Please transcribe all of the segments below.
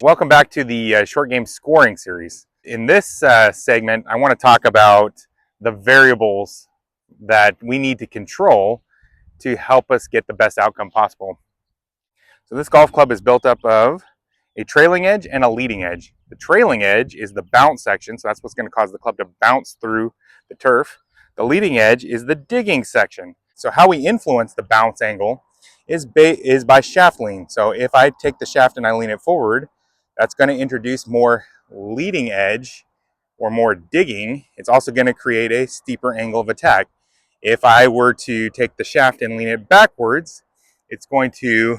Welcome back to the short game scoring series. In this segment, I want to talk about the variables that we need to control to help us get the best outcome possible. So this golf club is built up of a trailing edge and a leading edge. The trailing edge is the bounce section, so that's what's going to cause the club to bounce through the turf. The leading edge is the digging section. So how we influence the bounce angle is by shaft lean. So if I take the shaft and I lean it forward, that's going to introduce more leading edge or more digging. It's also going to create a steeper angle of attack. If I were to take the shaft and lean it backwards, it's going to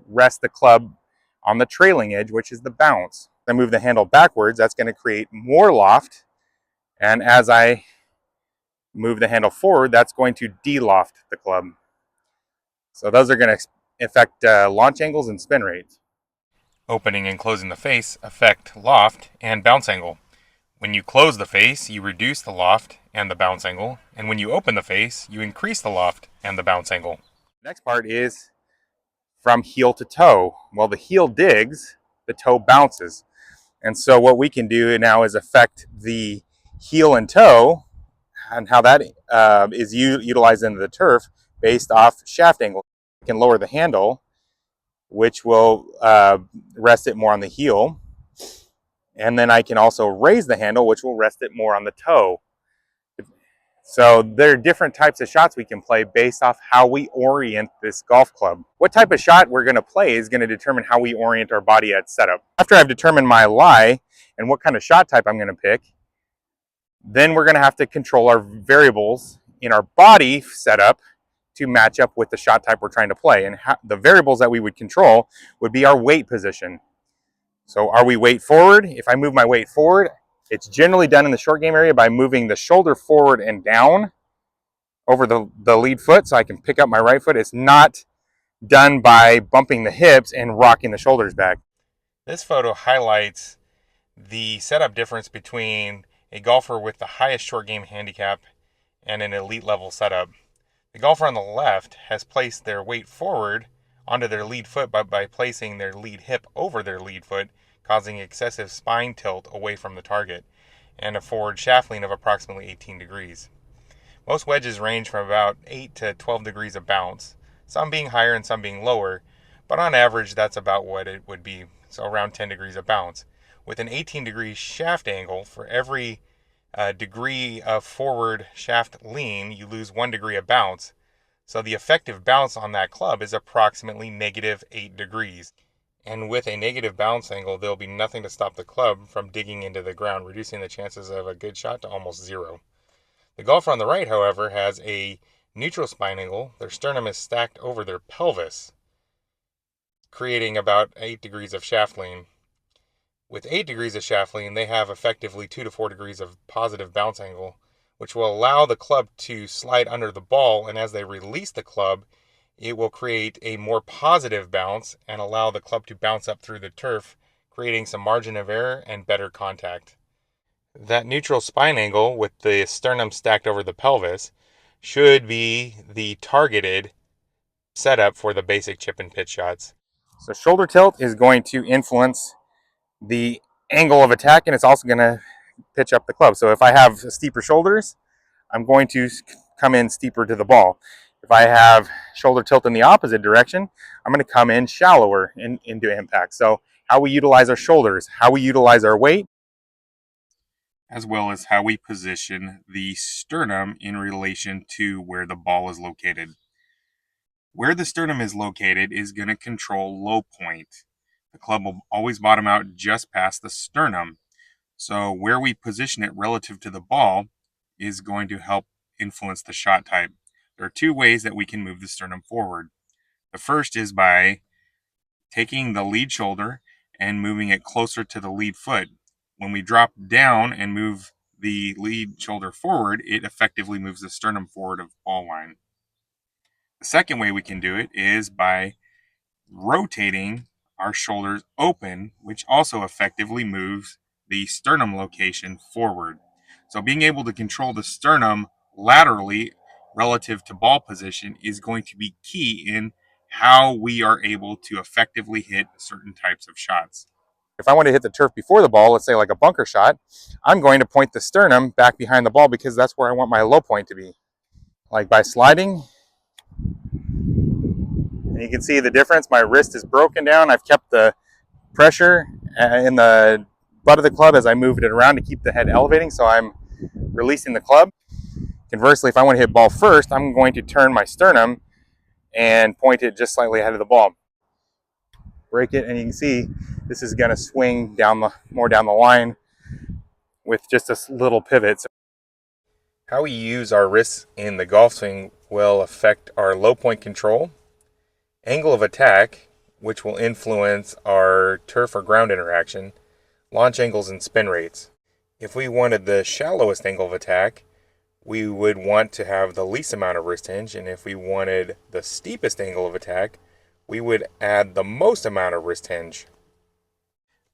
rest the club on the trailing edge, which is the bounce. I move the handle backwards, that's going to create more loft. And as I move the handle forward, that's going to de-loft the club. So those are going to affect launch angles and spin rates. Opening and closing the face affect loft and bounce angle. When you close the face, you reduce the loft and the bounce angle. And when you open the face, you increase the loft and the bounce angle. Next part is from heel to toe. Well, the heel digs, the toe bounces. And so what we can do now is affect the heel and toe and how that is utilized into the turf based off shaft angle. We can lower the handle, which will rest it more on the heel. And then I can also raise the handle, which will rest it more on the toe. So there are different types of shots we can play based off how we orient this golf club. What type of shot we're going to play is going to determine how we orient our body at setup. After I've determined my lie and what kind of shot type I'm going to pick, then we're going to have to control our variables in our body setup to match up with the shot type we're trying to play. And the variables that we would control would be our weight position. So are we weight forward? If I move my weight forward, it's generally done in the short game area by moving the shoulder forward and down over the lead foot so I can pick up my right foot. It's not done by bumping the hips and rocking the shoulders back. This photo highlights the setup difference between a golfer with the highest short game handicap and an elite level setup. The golfer on the left has placed their weight forward onto their lead foot by placing their lead hip over their lead foot, causing excessive spine tilt away from the target, and a forward shaft lean of approximately 18 degrees. Most wedges range from about 8 to 12 degrees of bounce, some being higher and some being lower, but on average that's about what it would be, so around 10 degrees of bounce. With an 18-degree shaft angle, for every degree of forward shaft lean, you lose 1 degree of bounce. So the effective bounce on that club is approximately negative 8 degrees. And with a negative bounce angle, there'll be nothing to stop the club from digging into the ground, reducing the chances of a good shot to almost zero. The golfer on the right, however, has a neutral spine angle. Their sternum is stacked over their pelvis, creating about 8 degrees of shaft lean. With 8 degrees of shaft lean, they have effectively 2 to 4 degrees of positive bounce angle, which will allow the club to slide under the ball, and as they release the club, it will create a more positive bounce and allow the club to bounce up through the turf, creating some margin of error and better contact. That neutral spine angle with the sternum stacked over the pelvis should be the targeted setup for the basic chip and pitch shots. So shoulder tilt is going to influence the angle of attack, and it's also going to pitch up the club. So if I have steeper shoulders, I'm going to come in steeper to the ball. If I have shoulder tilt in the opposite direction, I'm going to come in shallower into impact. So how we utilize our shoulders, how we utilize our weight, as well as how we position the sternum in relation to where the ball is located. Where the sternum is located is going to control low point. The club will always bottom out just past the sternum. So where we position it relative to the ball is going to help influence the shot type. There are two ways that we can move the sternum forward. The first is by taking the lead shoulder and moving it closer to the lead foot. When we drop down and move the lead shoulder forward, it effectively moves the sternum forward of ball line. The second way we can do it is by rotating our shoulders open, which also effectively moves the sternum location forward. So being able to control the sternum laterally relative to ball position is going to be key in how we are able to effectively hit certain types of shots. If I want to hit the turf before the ball, let's say like a bunker shot, I'm going to point the sternum back behind the ball because that's where I want my low point to be. Like by sliding, and you can see the difference. My wrist is broken down. I've kept the pressure in the butt of the club as I moved it around to keep the head elevating, so I'm releasing the club. Conversely, if I want to hit ball first, I'm going to turn my sternum and point it just slightly ahead of the ball. Break it, and you can see this is going to swing more down the line with just a little pivot. So how we use our wrists in the golf swing will affect our low point control, angle of attack, which will influence our turf or ground interaction, launch angles, and spin rates. If we wanted the shallowest angle of attack, we would want to have the least amount of wrist hinge, and if we wanted the steepest angle of attack, we would add the most amount of wrist hinge.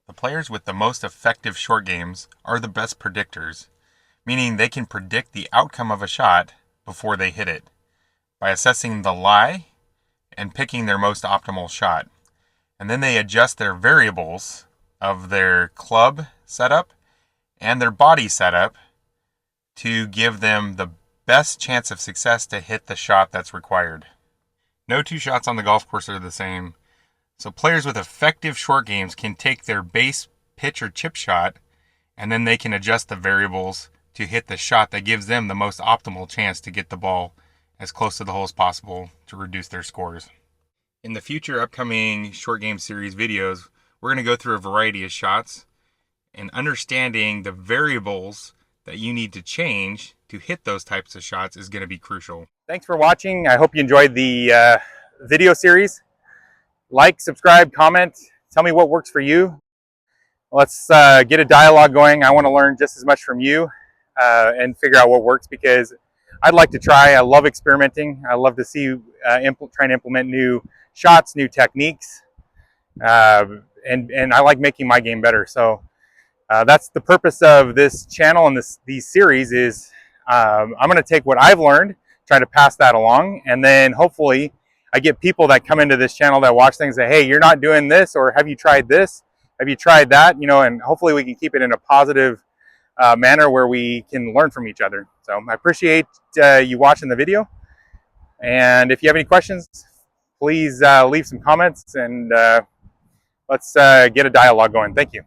The players with the most effective short games are the best predictors, meaning they can predict the outcome of a shot before they hit it by assessing the lie and picking their most optimal shot. And then they adjust their variables of their club setup and their body setup to give them the best chance of success to hit the shot that's required. No two shots on the golf course are the same, so players with effective short games can take their base pitch or chip shot, and then they can adjust the variables to hit the shot that gives them the most optimal chance to get the ball as close to the hole as possible to reduce their scores. In the future upcoming short game series videos, we're going to go through a variety of shots, and understanding the variables that you need to change to hit those types of shots is going to be crucial. Thanks for watching. I hope you enjoyed the video series. Like, subscribe, comment, tell me what works for you. Let's get a dialogue going. I want to learn just as much from you and figure out what works, because I'd like to try. I love experimenting. I love to see trying to implement new shots, new techniques, and I like making my game better. So that's the purpose of this channel and these series is I'm going to take what I've learned, try to pass that along, and then hopefully I get people that come into this channel that watch things and say, hey, you're not doing this, or have you tried this? Have you tried that? You know, and hopefully we can keep it in a positive manner where we can learn from each other. So I appreciate you watching the video. And if you have any questions, please leave some comments, and let's get a dialogue going. Thank you.